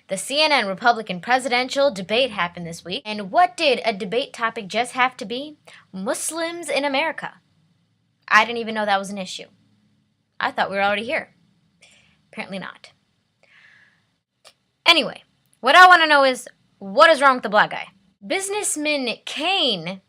The CNN Republican presidential debate happened this week, and what did a debate topic just have to be? Muslims in America. I didn't even know that was an issue. I thought we were already here. Apparently not. Anyway, what I want to know is, what is wrong with the black guy? Businessman Kane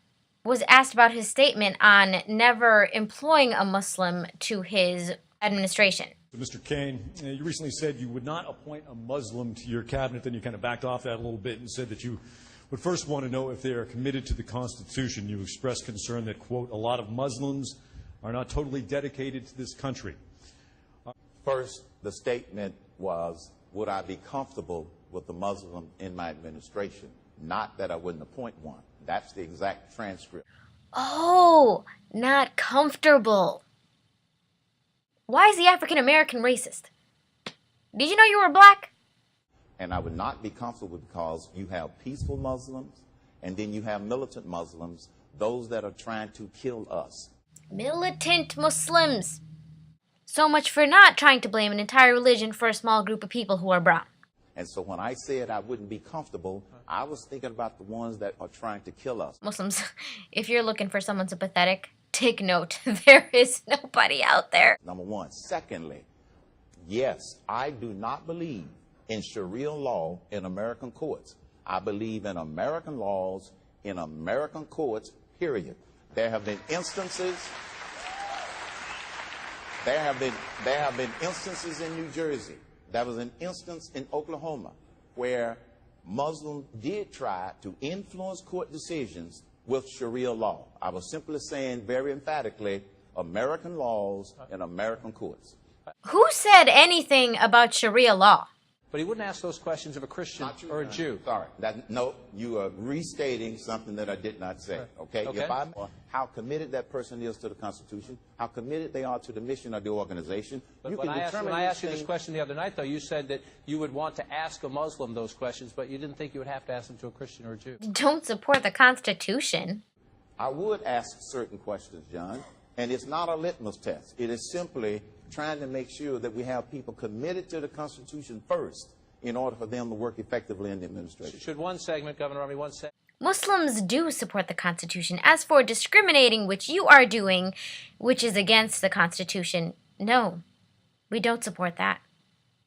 was asked about his statement on never employing a Muslim to his administration. Mr. Kane, you recently said you would not appoint a Muslim to your cabinet, then you kind of backed off that a little bit and said that you would first want to know if they are committed to the Constitution. You expressed concern that, quote, a lot of Muslims are not totally dedicated to this country. First, the statement was, would I be comfortable with a Muslim in my administration? Not that I wouldn't appoint one. That's the exact transcript. Oh, not comfortable. Why is the African American racist? Did you know you were black? And I would not be comfortable because you have peaceful Muslims and then you have militant Muslims, those that are trying to kill us. Militant Muslims. So much for not trying to blame an entire religion for a small group of people who are brown. And so when I said I wouldn't be comfortable, I was thinking about the ones that are trying to kill us. Muslims, if you're looking for someone sympathetic, take note. There is nobody out there. Number one. Secondly, yes, I do not believe in Sharia law in American courts. I believe in American laws in American courts, period. There have been instances. There have been instances in New Jersey. There was an instance in Oklahoma where Muslims did try to influence court decisions with Sharia law. I was simply saying very emphatically, American laws and American courts. Who said anything about Sharia law? But he wouldn't ask those questions of a Christian or a Jew. Sorry. No, you are restating something that I did not say. Okay? Okay. If I know how committed that person is to the Constitution, how committed they are to the mission of the organization, But you when can determine I asked you this things. question the other night, though, you said that you would want to ask a Muslim those questions, but you didn't think you would have to ask them to a Christian or a Jew. Don't support the Constitution. I would ask certain questions, John, and it's not a litmus test. It is simply trying to make sure that we have people committed to the Constitution first in order for them to work effectively in the administration. Should one segment, Governor Romney, one segment? Muslims do support the Constitution. As for discriminating, which you are doing, which is against the Constitution, no, we don't support that.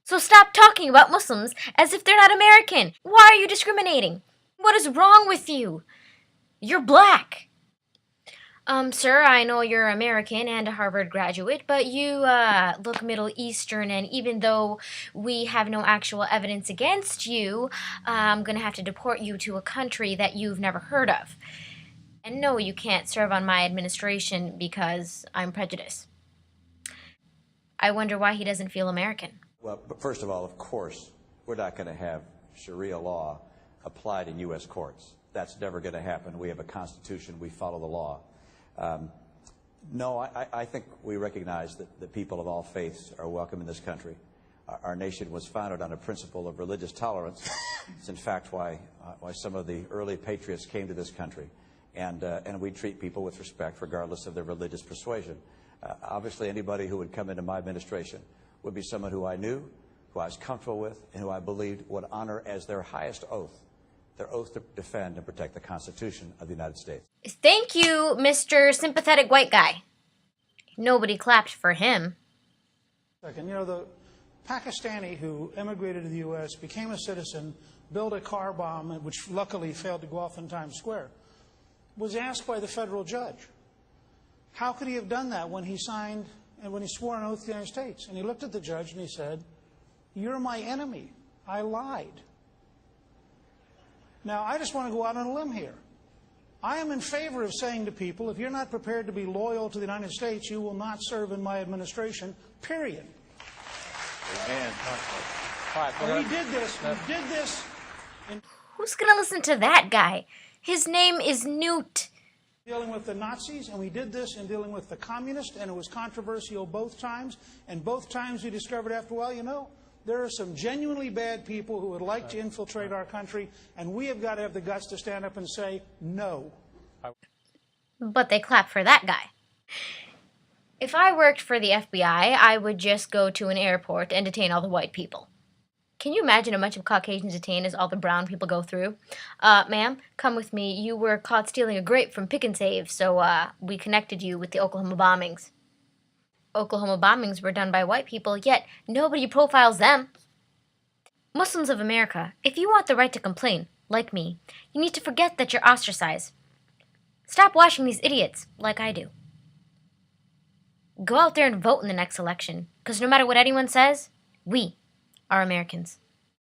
So stop talking about Muslims as if they're not American. Why are you discriminating? What is wrong with you? You're black. Sir, I know you're American and a Harvard graduate, but you look Middle Eastern, and even though we have no actual evidence against you, I'm going to have to deport you to a country that you've never heard of. And no, you can't serve on my administration because I'm prejudiced. I wonder why he doesn't feel American. Well, but first of all, of course, we're not going to have Sharia law applied in U.S. courts. That's never going to happen. We have a Constitution. We follow the law. No, I think we recognize that the people of all faiths are welcome in this country. Our nation was founded on a principle of religious tolerance. It's in fact why some of the early patriots came to this country. And we treat people with respect regardless of their religious persuasion. Obviously, anybody who would come into my administration would be someone who I knew, who I was comfortable with, and who I believed would honor as their highest oath, their oath to defend and protect the Constitution of the United States. Thank you, Mr. Sympathetic White Guy. Nobody clapped for him. You know, the Pakistani who immigrated to the U.S., became a citizen, built a car bomb, which luckily failed to go off in Times Square, was asked by the federal judge, how could he have done that when he signed and when he swore an oath to the United States? And he looked at the judge and he said, you're my enemy. I lied. Now, I just want to go out on a limb here. I am in favor of saying to people, if you're not prepared to be loyal to the United States, you will not serve in my administration, period. Amen. All right, And we did this. Who's going to listen to that guy? His name is Newt. Dealing with the Nazis, and we did this in dealing with the communists, and it was controversial both times. And both times we discovered after a while, you know, there are some genuinely bad people who would like to infiltrate our country, and we have got to have the guts to stand up and say no. But they clap for that guy. If I worked for the FBI, I would just go to an airport and detain all the white people. Can you imagine a bunch of Caucasians detained as all the brown people go through? Ma'am, come with me. You were caught stealing a grape from Pick and Save, so we connected you with the Oklahoma bombings. Oklahoma bombings were done by white people, yet nobody profiles them. Muslims of America, if you want the right to complain, like me, you need to forget that you're ostracized. Stop watching these idiots, like I do. Go out there and vote in the next election, because no matter what anyone says, we are Americans.